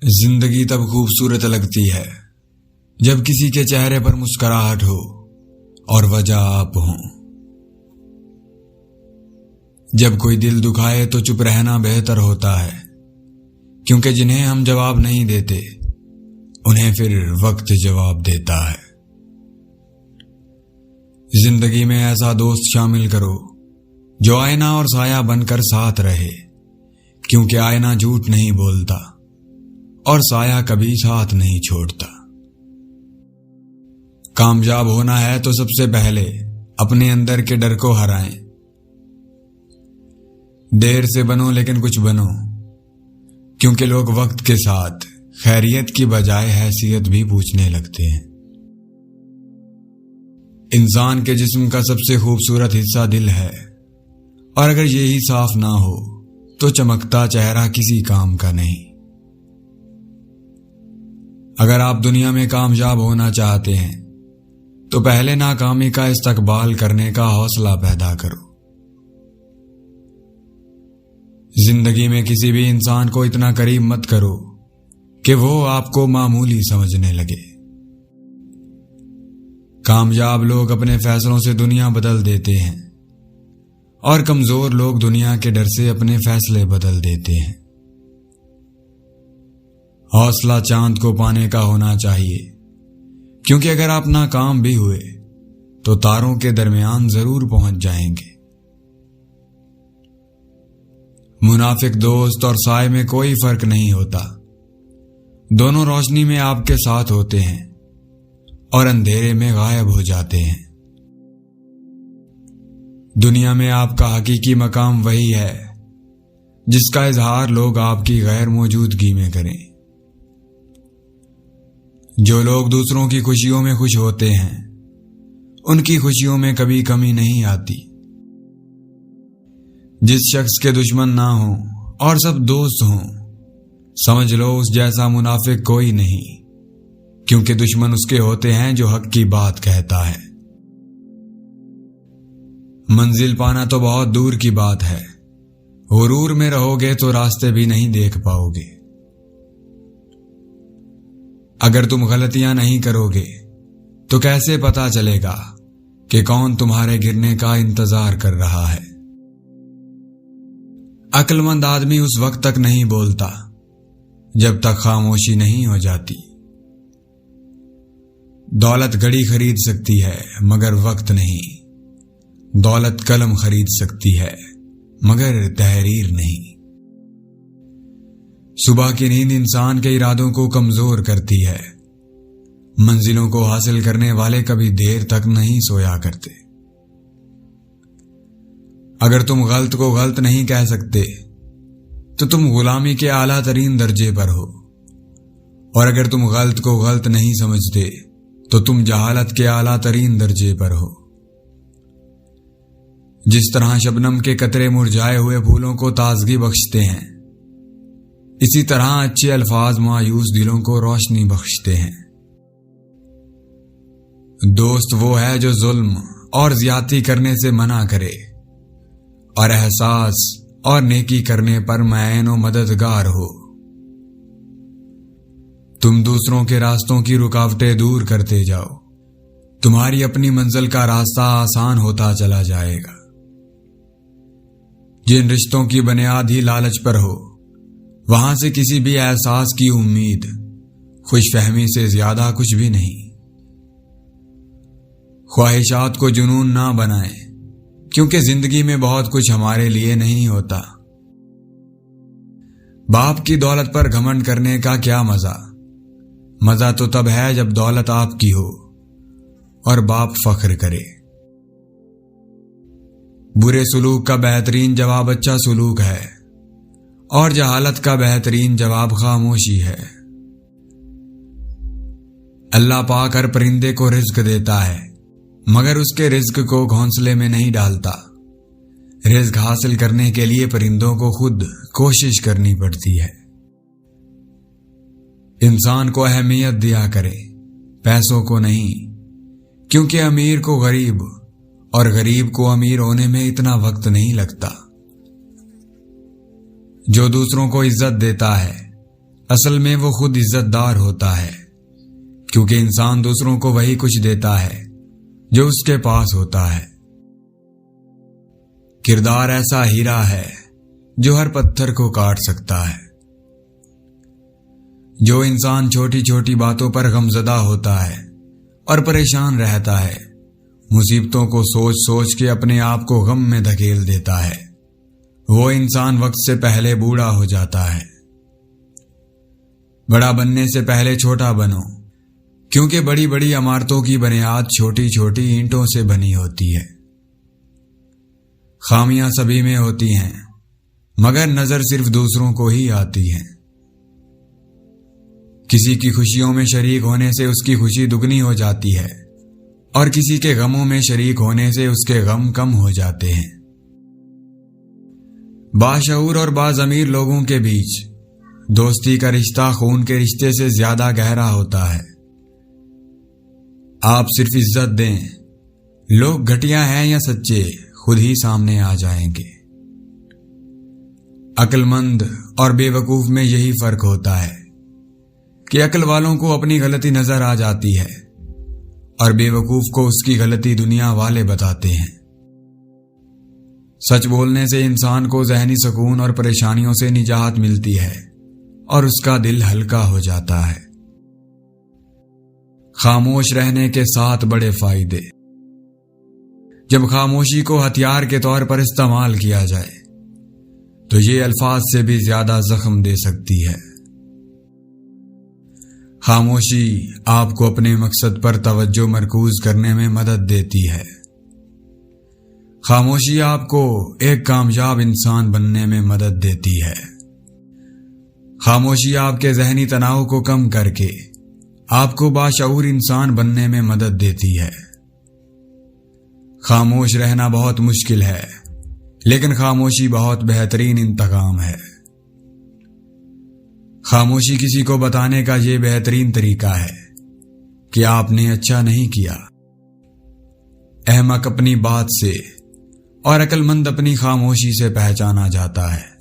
زندگی تب خوبصورت لگتی ہے جب کسی کے چہرے پر مسکراہٹ ہو اور وجہ آپ ہوں۔ جب کوئی دل دکھائے تو چپ رہنا بہتر ہوتا ہے، کیونکہ جنہیں ہم جواب نہیں دیتے انہیں پھر وقت جواب دیتا ہے۔ زندگی میں ایسا دوست شامل کرو جو آئینہ اور سایہ بن کر ساتھ رہے، کیونکہ آئینہ جھوٹ نہیں بولتا اور سایہ کبھی ساتھ نہیں چھوڑتا۔ کامیاب ہونا ہے تو سب سے پہلے اپنے اندر کے ڈر کو ہرائیں۔ دیر سے بنو لیکن کچھ بنو، کیونکہ لوگ وقت کے ساتھ خیریت کی بجائے حیثیت بھی پوچھنے لگتے ہیں۔ انسان کے جسم کا سب سے خوبصورت حصہ دل ہے، اور اگر یہی صاف نہ ہو تو چمکتا چہرہ کسی کام کا نہیں۔ اگر آپ دنیا میں کامیاب ہونا چاہتے ہیں تو پہلے ناکامی کا استقبال کرنے کا حوصلہ پیدا کرو۔ زندگی میں کسی بھی انسان کو اتنا قریب مت کرو کہ وہ آپ کو معمولی سمجھنے لگے۔ کامیاب لوگ اپنے فیصلوں سے دنیا بدل دیتے ہیں، اور کمزور لوگ دنیا کے ڈر سے اپنے فیصلے بدل دیتے ہیں۔ حوصلہ چاند کو پانے کا ہونا چاہیے، کیونکہ اگر آپ ناکام بھی ہوئے تو تاروں کے درمیان ضرور پہنچ جائیں گے۔ منافق دوست اور سائے میں کوئی فرق نہیں ہوتا، دونوں روشنی میں آپ کے ساتھ ہوتے ہیں اور اندھیرے میں غائب ہو جاتے ہیں۔ دنیا میں آپ کا حقیقی مقام وہی ہے جس کا اظہار لوگ آپ کی غیر موجودگی میں کریں۔ جو لوگ دوسروں کی خوشیوں میں خوش ہوتے ہیں ان کی خوشیوں میں کبھی کمی نہیں آتی۔ جس شخص کے دشمن نہ ہوں اور سب دوست ہوں، سمجھ لو اس جیسا منافق کوئی نہیں، کیونکہ دشمن اس کے ہوتے ہیں جو حق کی بات کہتا ہے۔ منزل پانا تو بہت دور کی بات ہے، غرور میں رہو گے تو راستے بھی نہیں دیکھ پاؤ گے۔ اگر تم غلطیاں نہیں کرو گے تو کیسے پتا چلے گا کہ کون تمہارے گرنے کا انتظار کر رہا ہے؟ عقل مند آدمی اس وقت تک نہیں بولتا جب تک خاموشی نہیں ہو جاتی۔ دولت گھڑی خرید سکتی ہے مگر وقت نہیں، دولت قلم خرید سکتی ہے مگر تحریر نہیں۔ صبح کی نیند انسان کے ارادوں کو کمزور کرتی ہے، منزلوں کو حاصل کرنے والے کبھی دیر تک نہیں سویا کرتے۔ اگر تم غلط کو غلط نہیں کہہ سکتے تو تم غلامی کے اعلیٰ ترین درجے پر ہو، اور اگر تم غلط کو غلط نہیں سمجھتے تو تم جہالت کے اعلیٰ ترین درجے پر ہو۔ جس طرح شبنم کے قطرے مرجھائے ہوئے پھولوں کو تازگی بخشتے ہیں، اسی طرح اچھے الفاظ مایوس دلوں کو روشنی بخشتے ہیں۔ دوست وہ ہے جو ظلم اور زیادتی کرنے سے منع کرے اور احساس اور نیکی کرنے پر معین و مددگار ہو۔ تم دوسروں کے راستوں کی رکاوٹیں دور کرتے جاؤ، تمہاری اپنی منزل کا راستہ آسان ہوتا چلا جائے گا۔ جن رشتوں کی بنیاد ہی لالچ پر ہو، وہاں سے کسی بھی احساس کی امید خوش فہمی سے زیادہ کچھ بھی نہیں۔ خواہشات کو جنون نہ بنائیں، کیونکہ زندگی میں بہت کچھ ہمارے لیے نہیں ہوتا۔ باپ کی دولت پر گھمنڈ کرنے کا کیا مزہ؟ مزہ تو تب ہے جب دولت آپ کی ہو اور باپ فخر کرے۔ برے سلوک کا بہترین جواب اچھا سلوک ہے، اور جہالت کا بہترین جواب خاموشی ہے۔ اللہ پاک ہر پرندے کو رزق دیتا ہے، مگر اس کے رزق کو گھونسلے میں نہیں ڈالتا۔ رزق حاصل کرنے کے لیے پرندوں کو خود کوشش کرنی پڑتی ہے۔ انسان کو اہمیت دیا کرے، پیسوں کو نہیں، کیونکہ امیر کو غریب اور غریب کو امیر ہونے میں اتنا وقت نہیں لگتا۔ جو دوسروں کو عزت دیتا ہے اصل میں وہ خود عزت دار ہوتا ہے، کیونکہ انسان دوسروں کو وہی کچھ دیتا ہے جو اس کے پاس ہوتا ہے۔ کردار ایسا ہیرا ہے جو ہر پتھر کو کاٹ سکتا ہے۔ جو انسان چھوٹی چھوٹی باتوں پر غمزدہ ہوتا ہے اور پریشان رہتا ہے، مصیبتوں کو سوچ سوچ کے اپنے آپ کو غم میں دھکیل دیتا ہے، وہ انسان وقت سے پہلے بوڑھا ہو جاتا ہے۔ بڑا بننے سے پہلے چھوٹا بنو، کیونکہ بڑی بڑی عمارتوں کی بنیاد چھوٹی چھوٹی اینٹوں سے بنی ہوتی ہے۔ خامیاں سبھی میں ہوتی ہیں، مگر نظر صرف دوسروں کو ہی آتی ہے۔ کسی کی خوشیوں میں شریک ہونے سے اس کی خوشی دگنی ہو جاتی ہے، اور کسی کے غموں میں شریک ہونے سے اس کے غم کم ہو جاتے ہیں۔ باشعور اور باضمیر لوگوں کے بیچ دوستی کا رشتہ خون کے رشتے سے زیادہ گہرا ہوتا ہے۔ آپ صرف عزت دیں، لوگ گھٹیا ہیں یا سچے خود ہی سامنے آ جائیں گے۔ عقل مند اور بے وقوف میں یہی فرق ہوتا ہے کہ عقل والوں کو اپنی غلطی نظر آ جاتی ہے اور بے وقوف کو اس کی غلطی دنیا والے بتاتے ہیں۔ سچ بولنے سے انسان کو ذہنی سکون اور پریشانیوں سے نجات ملتی ہے اور اس کا دل ہلکا ہو جاتا ہے۔ خاموش رہنے کے 7 بڑے فائدے۔ جب خاموشی کو ہتھیار کے طور پر استعمال کیا جائے تو یہ الفاظ سے بھی زیادہ زخم دے سکتی ہے۔ خاموشی آپ کو اپنے مقصد پر توجہ مرکوز کرنے میں مدد دیتی ہے۔ خاموشی آپ کو ایک کامیاب انسان بننے میں مدد دیتی ہے۔ خاموشی آپ کے ذہنی تناؤ کو کم کر کے آپ کو باشعور انسان بننے میں مدد دیتی ہے۔ خاموش رہنا بہت مشکل ہے، لیکن خاموشی بہت بہترین انتقام ہے۔ خاموشی کسی کو بتانے کا یہ بہترین طریقہ ہے کہ آپ نے اچھا نہیں کیا۔ احمق اپنی بات سے اور عقل مند اپنی خاموشی سے پہچانا جاتا ہے۔